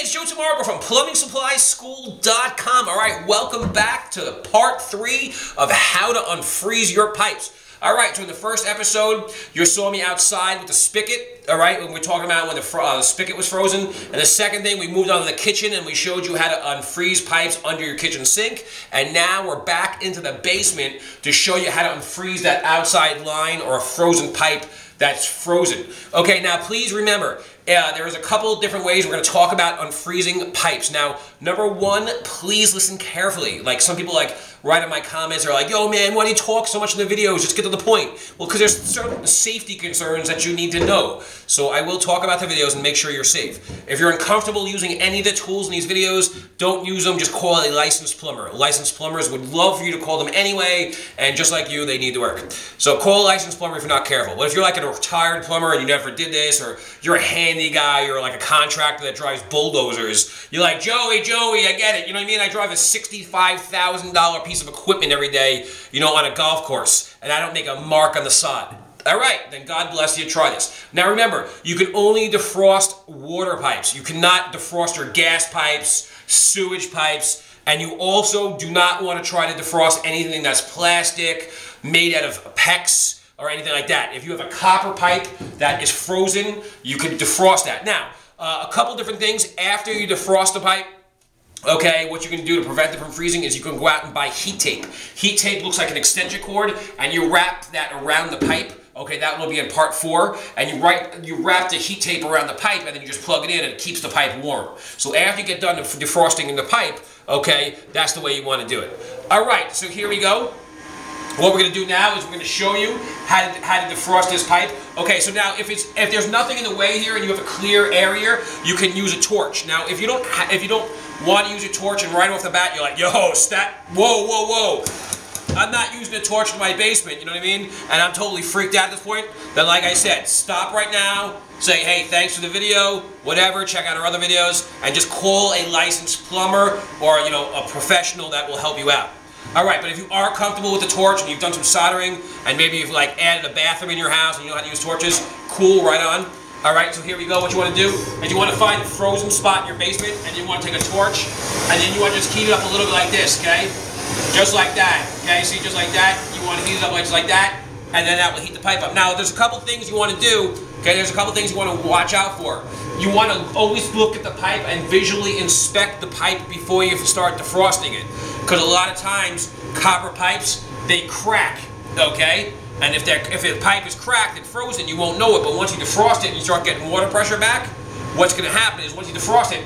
it's Joe Tamargo from PlumbingSupplySchool.com. All right, welcome back to part 3 of how to unfreeze your pipes. All right, so in the first episode, you saw me outside with the spigot, all right, when we're talking about when the spigot was frozen. And the second thing, we moved on to the kitchen and we showed you how to unfreeze pipes under your kitchen sink. And now we're back into the basement to show you how to unfreeze that outside line or a frozen pipe that's frozen. Okay, now please remember, there's a couple of different ways we're going to talk about unfreezing pipes. Now, number one, please listen carefully. Like some people write in my comments, they're like, yo man, why do you talk so much in the videos? Just get to the point. Well, because there's certain safety concerns that you need to know. So I will talk about the videos and make sure you're safe. If you're uncomfortable using any of the tools in these videos, don't use them, just call a licensed plumber. Licensed plumbers would love for you to call them anyway, and just like you, they need to work. So call a licensed plumber if you're not careful. But if you're like a retired plumber and you never did this, or you're a handy guy, or like a contractor that drives bulldozers, you're like, Joey, I get it. You know what I mean? I drive a $65,000 piece of equipment every day, you know, on a golf course, and I don't make a mark on the sod. All right, then God bless you, try this. Now remember, you can only defrost water pipes. You cannot defrost your gas pipes, sewage pipes, and you also do not want to try to defrost anything that's plastic, made out of PEX, or anything like that. If you have a copper pipe that is frozen, you can defrost that. Now, a couple different things after you defrost the pipe. Okay, what you can do to prevent it from freezing is you can go out and buy heat tape. Heat tape looks like an extension cord, and you wrap that around the pipe. Okay, that will be in part 4, and you wrap the heat tape around the pipe, and then you just plug it in, and it keeps the pipe warm. So after you get done defrosting in the pipe, okay, that's the way you want to do it. All right, so here we go. What we're going to do now is we're going to show you how to defrost this pipe. Okay, so now if there's nothing in the way here and you have a clear area, you can use a torch. Now, if you don't want to use a torch and right off the bat you're like, yo, whoa, I'm not using a torch in my basement, you know what I mean? And I'm totally freaked out at this point. Then, like I said, stop right now. Say, hey, thanks for the video, whatever. Check out our other videos, and just call a licensed plumber or a professional that will help you out. All right, but if you are comfortable with the torch and you've done some soldering and maybe you've added a bathroom in your house and you know how to use torches, cool, right on. All right, so here we go. What you want to do is you want to find a frozen spot in your basement and you want to take a torch and then you want to just heat it up a little bit like this, okay? Just like that, okay? See, just like that. You want to heat it up just like that, and then that will heat the pipe up. Now, there's a couple things you want to do, okay? There's a couple things you want to watch out for. You want to always look at the pipe and visually inspect the pipe before you start defrosting it. Because a lot of times, copper pipes, they crack, okay? And if the pipe is cracked and frozen, you won't know it. But once you defrost it and you start getting water pressure back, what's going to happen is once you defrost it,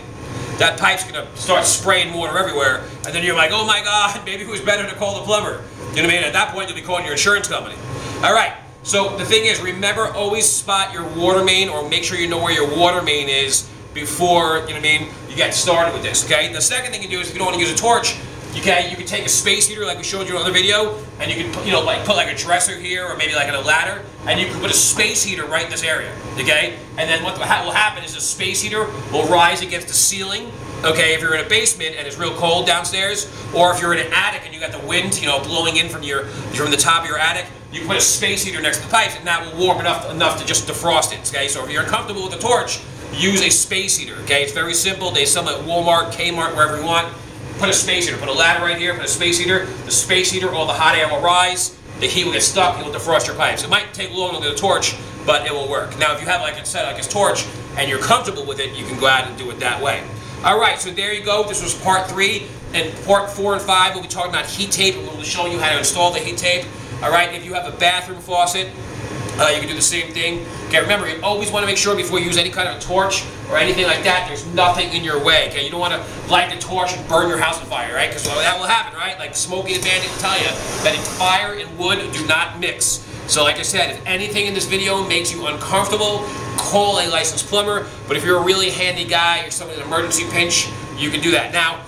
that pipe's going to start spraying water everywhere. And then you're like, oh my God, maybe it was better to call the plumber. You know what I mean? At that point, you'll be calling your insurance company. All right. So the thing is, remember, always spot your water main or make sure you know where your water main is before, you know what I mean, you get started with this, okay? The second thing you do is if you don't want to use a torch, okay, you can take a space heater like we showed you in another video, and you can put, put like a dresser here or maybe like in a ladder, and you can put a space heater right in this area, okay? And then what will happen is the space heater will rise against the ceiling, okay, if you're in a basement and it's real cold downstairs, or if you're in an attic and you got the wind, blowing in from the top of your attic, you can put a space heater next to the pipes, and that will warm enough to just defrost it, okay? So if you're uncomfortable with the torch, use a space heater, okay? It's very simple. They sell them at Walmart, Kmart, wherever you want. Put a space heater. Put a ladder right here. Put a space heater. The space heater, all the hot air will rise. The heat will get stuck. It will defrost your pipes. It might take longer than a torch, but it will work. Now, if you have, like I said, like a torch, and you're comfortable with it, you can go out and do it that way. All right, so there you go. This was part 3. And part 4 and 5, we'll be talking about heat tape, and we'll be showing you how to install the heat tape. All right, if you have a bathroom faucet, you can do the same thing. Okay, remember, you always want to make sure before you use any kind of torch or anything like that, there's nothing in your way, okay? You don't want to light the torch and burn your house on fire, right? Because that will happen, right? Like Smokey the Bandit will tell you that fire and wood do not mix. So like I said, if anything in this video makes you uncomfortable, call a licensed plumber. But if you're a really handy guy or someone in an emergency pinch, you can do that. Now,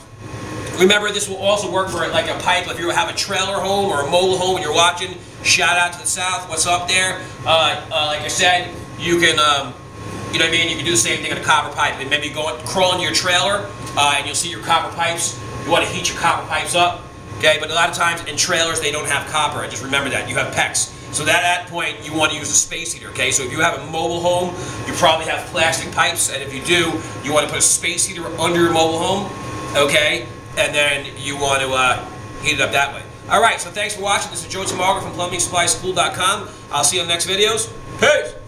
remember, this will also work for like a pipe. If you have a trailer home or a mobile home and you're watching, shout out to the south. What's up there? Like I said, you can, you know what I mean? You can do the same thing on a copper pipe. And maybe crawl into your trailer and you'll see your copper pipes. You want to heat your copper pipes up, okay? But a lot of times in trailers they don't have copper. Just remember that you have PEX. So at that point, you want to use a space heater, okay? So if you have a mobile home, you probably have plastic pipes, and if you do, you want to put a space heater under your mobile home, okay? And then you want to heat it up that way. All right, so thanks for watching. This is Jacuzzi Magnum from PlumbingSupplySchool.com. I'll see you on the next videos. Peace!